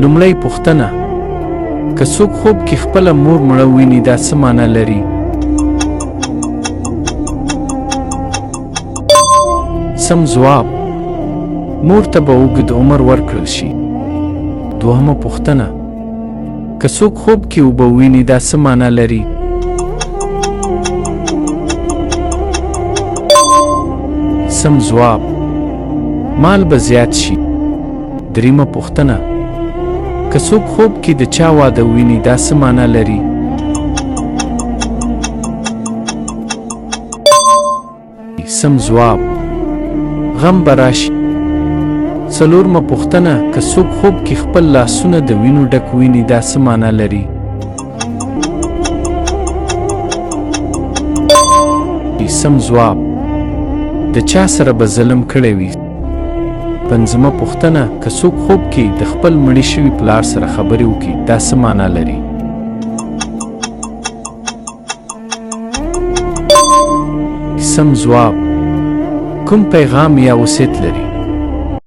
لومړی پوښتنه: که څوک خوب کې خپله مور مړه وویني دا څه معنا لري؟ سم ځواب: مور ته به اوږد عمر ورکړل شي. دوهمه پوښتنه: که څوک خوب کې اوبه وویني دا څه معنا لري؟ سم ځواب: مال به زیات شي. دریمه پوښتنه: که څوک خوب کې د چا واده وویني دا څه معنا لري؟ سم ځواب: غم به راشي. څلورمه پوښتنه: که څوک خوب کې خپل لاسونه د وینو ډک وویني دا څه معنا لري؟ سم ځواب: د چا سره به ظلم کړی وي. پنځمه پوښتنه: که څوک خوب کې د خپل مړي شوي پلار سره خبرې وکړي دا څه معنا لري؟ سم ځواب: کوم پیغام یا وصیت لري؟